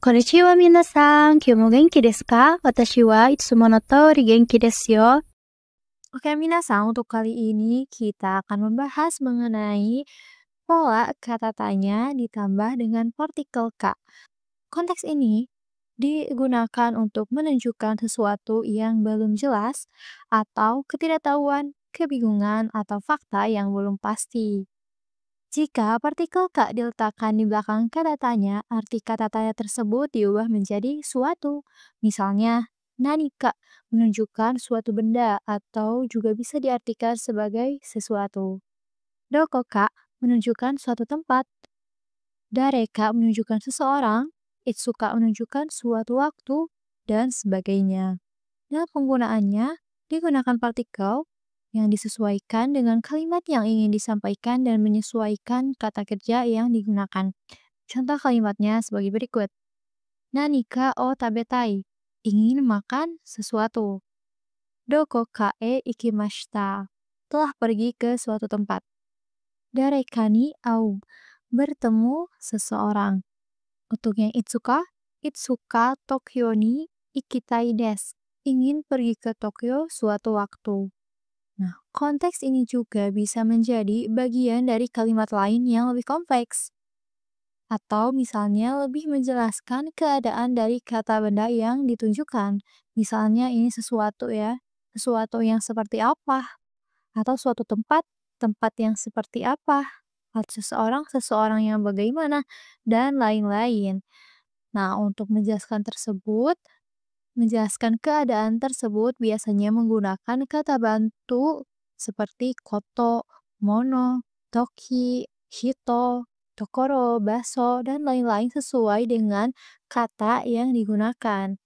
こんにちは皆さん、今日も元気ですか？Watashi wa itsumo no tori genki desu yo. Oke, minasan, untuk kali ini kita akan membahas mengenai pola kata tanya ditambah dengan partikel ka. Konteks ini digunakan untuk menunjukkan sesuatu yang belum jelas atau ketidaktahuan, kebingungan, atau fakta yang belum pasti. Jika partikel ka diletakkan di belakang kata tanya, arti kata tanya tersebut diubah menjadi suatu. Misalnya, nani ka menunjukkan suatu benda atau juga bisa diartikan sebagai sesuatu. Doko ka menunjukkan suatu tempat. Dare ka menunjukkan seseorang. Itsuka menunjukkan suatu waktu, dan sebagainya. Dalam penggunaannya, digunakan partikel yang disesuaikan dengan kalimat yang ingin disampaikan dan menyesuaikan kata kerja yang digunakan. Contoh kalimatnya sebagai berikut. Nanika o tabetai, ingin makan sesuatu. Doko ka e ikimashita, telah pergi ke suatu tempat. Dareka ni au, bertemu seseorang. Untuk yang itsuka Tokyo ni ikitai desu, ingin pergi ke Tokyo suatu waktu. Nah, konteks ini juga bisa menjadi bagian dari kalimat lain yang lebih kompleks. Atau misalnya lebih menjelaskan keadaan dari kata benda yang ditunjukkan. Misalnya ini sesuatu ya, sesuatu yang seperti apa. Atau suatu tempat, tempat yang seperti apa. Atau seseorang, seseorang yang bagaimana. Dan lain-lain. Nah, untuk menjelaskan keadaan tersebut biasanya menggunakan kata bantu seperti koto, mono, toki, hito, tokoro, baso, dan lain-lain sesuai dengan kata yang digunakan.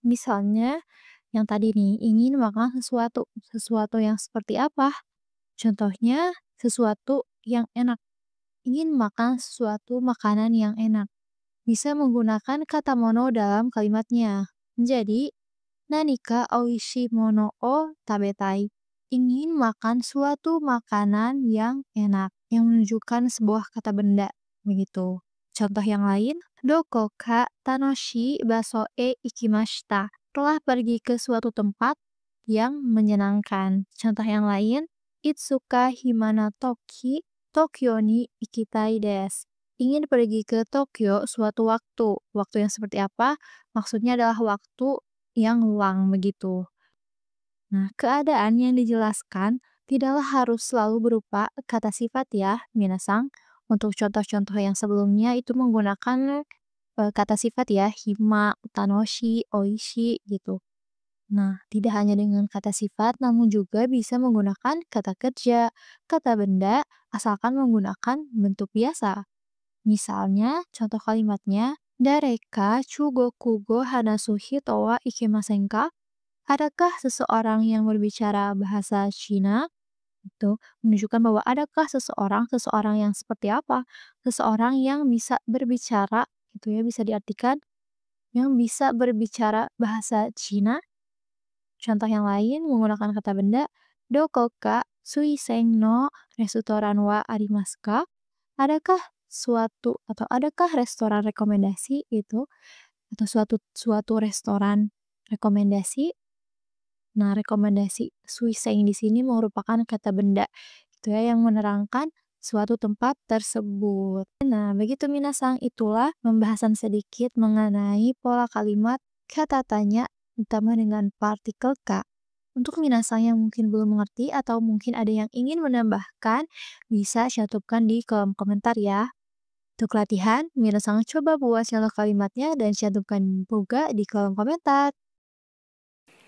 Misalnya, yang tadi nih, ingin makan sesuatu. Sesuatu yang seperti apa? Contohnya, sesuatu yang enak. Ingin makan sesuatu makanan yang enak. Bisa menggunakan kata mono dalam kalimatnya. Jadi, nanika oishi mono o tabetai. Ingin makan suatu makanan yang enak, yang menunjukkan sebuah kata benda, begitu. Contoh yang lain, doko ka tanoshi baso e ikimashita. Telah pergi ke suatu tempat yang menyenangkan. Contoh yang lain, itsuka himana toki Tokyo ni ikitai desu. Ingin pergi ke Tokyo suatu waktu. Waktu yang seperti apa? Maksudnya adalah waktu yang luang begitu. Nah, keadaan yang dijelaskan tidaklah harus selalu berupa kata sifat ya, minasang. Untuk contoh-contoh yang sebelumnya itu menggunakan kata sifat ya, hima, tanoshi, oishi gitu. Nah, tidak hanya dengan kata sifat, namun juga bisa menggunakan kata kerja, kata benda, asalkan menggunakan bentuk biasa. Misalnya, contoh kalimatnya, Dareka chugokugo hanasu hito wa ikemasen ka? Adakah seseorang yang berbicara bahasa Cina? Itu menunjukkan bahwa adakah seseorang yang seperti apa? Seseorang yang bisa berbicara, itu ya bisa diartikan, yang bisa berbicara bahasa Cina. Contoh yang lain menggunakan kata benda, Doko ka suiseng no restoran wa arimasu ka? Adakah adakah restoran rekomendasi itu atau suatu restoran rekomendasi? Nah, rekomendasi suiseng di sini merupakan kata benda itu ya yang menerangkan suatu tempat tersebut. Nah, begitu minasang, itulah pembahasan sedikit mengenai pola kalimat kata tanya ditambah dengan partikel ka. Untuk minasang yang mungkin belum mengerti atau mungkin ada yang ingin menambahkan, bisa cantumkan di kolom komentar ya. Untuk latihan, minasang coba buat contoh kalimatnya dan cantumkan juga di kolom komentar.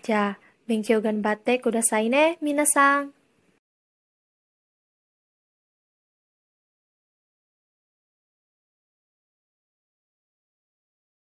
じゃあ、勉強頑張ってくださいね、皆さん。